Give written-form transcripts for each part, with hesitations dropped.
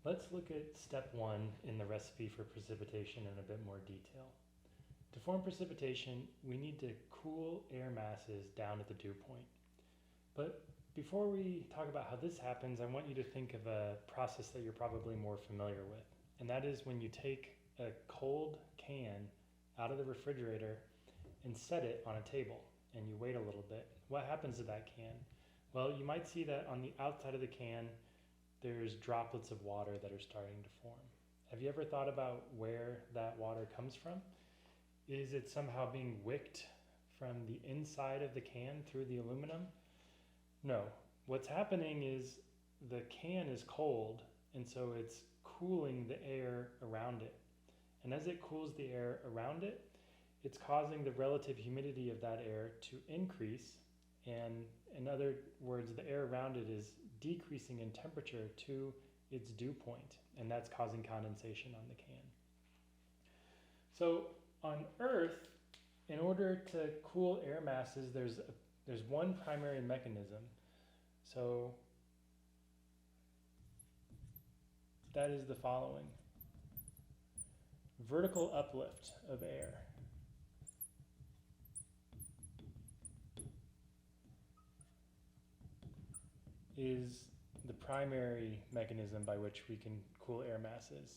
Let's look at step 1 in the recipe for precipitation in a bit more detail. To form precipitation, we need to cool air masses down at the dew point. But before we talk about how this happens, I want you to think of a process that you're probably more familiar with. And that is when you take a cold can out of the refrigerator and set it on a table and you wait a little bit. What happens to that can? Well, you might see that on the outside of the can there's droplets of water that are starting to form. Have you ever thought about where that water comes from? Is it somehow being wicked from the inside of the can through the aluminum? No. What's happening is the can is cold, and so it's cooling the air around it. And as it cools the air around it, it's causing the relative humidity of that air to increase, and in other words, the air around it is decreasing in temperature to its dew point, and that's causing condensation on the can. So on Earth, in order to cool air masses, there's one primary mechanism. So that is the following: vertical uplift of air. Is the primary mechanism by which we can cool air masses.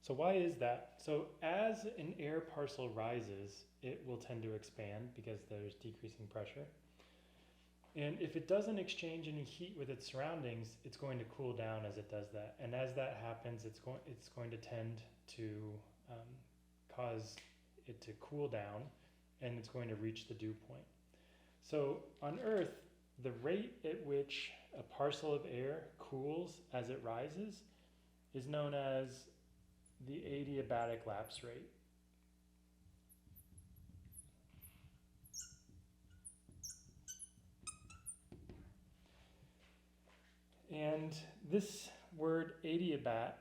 So why is that? So as an air parcel rises, it will tend to expand because there's decreasing pressure. And if it doesn't exchange any heat with its surroundings, it's going to cool down as it does that. And as that happens, it's going to tend to cause it to cool down, and it's going to reach the dew point. So on Earth, the rate at which a parcel of air cools as it rises is known as the adiabatic lapse rate. And this word adiabat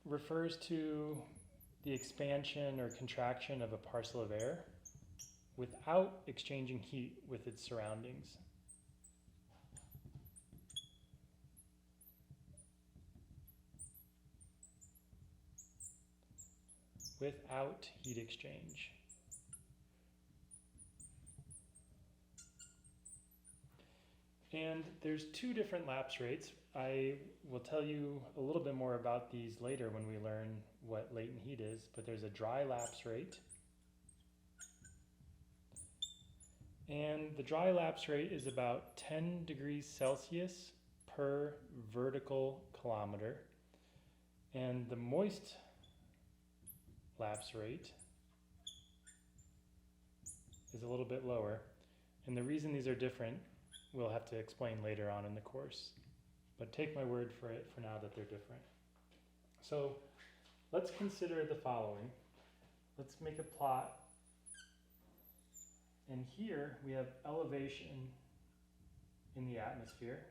refers to the expansion or contraction of a parcel of air without exchanging heat with its surroundings. Without heat exchange. And there's two different lapse rates. I will tell you a little bit more about these later when we learn what latent heat is, but there's a dry lapse rate. And the dry lapse rate is about 10 degrees Celsius per vertical kilometer. And the moist lapse rate is a little bit lower. And the reason these are different we'll have to explain later on in the course. But take my word for it for now that they're different. So let's consider the following. Let's make a plot. And here we have elevation in the atmosphere.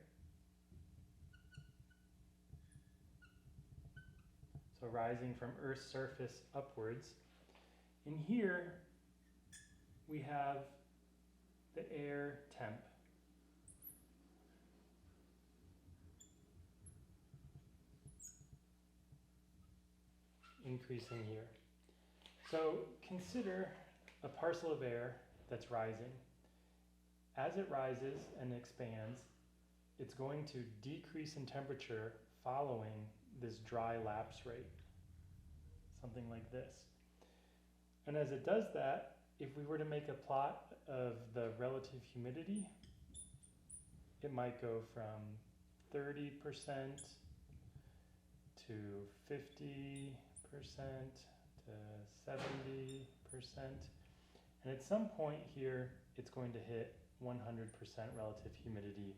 So rising from Earth's surface upwards. And here we have the air temp. Increasing here. So consider a parcel of air that's rising. As it rises and expands, it's going to decrease in temperature following this dry lapse rate, something like this. And as it does that, if we were to make a plot of the relative humidity, it might go from 30% to 50%, to 70%, and at some point here it's going to hit 100% relative humidity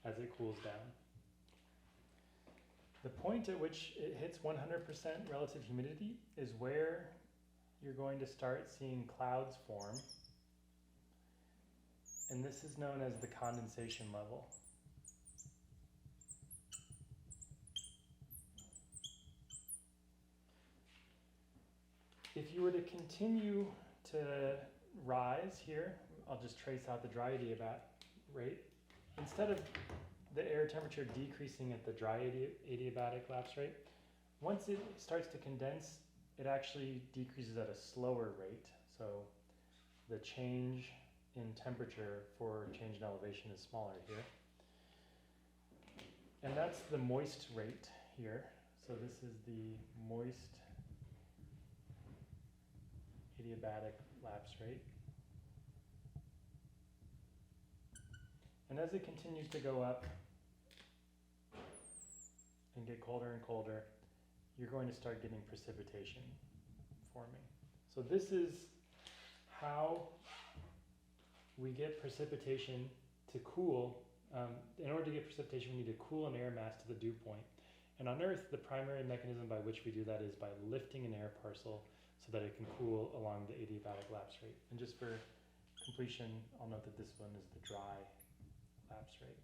as it cools down. The point at which it hits 100% relative humidity is where you're going to start seeing clouds form, and this is known as the condensation level. If you were to continue to rise here, I'll just trace out the dry adiabatic rate. Instead of the air temperature decreasing at the dry adiabatic lapse rate, once it starts to condense, it actually decreases at a slower rate. So the change in temperature for change in elevation is smaller here. And that's the moist rate here. So this is the moist adiabatic lapse rate. And as it continues to go up and get colder and colder, you're going to start getting precipitation forming. So this is how we get precipitation to cool. In order to get precipitation, we need to cool an air mass to the dew point. And on Earth, the primary mechanism by which we do that is by lifting an air parcel so that it can cool along the adiabatic lapse rate. And just for completion, I'll note that this one is the dry lapse rate.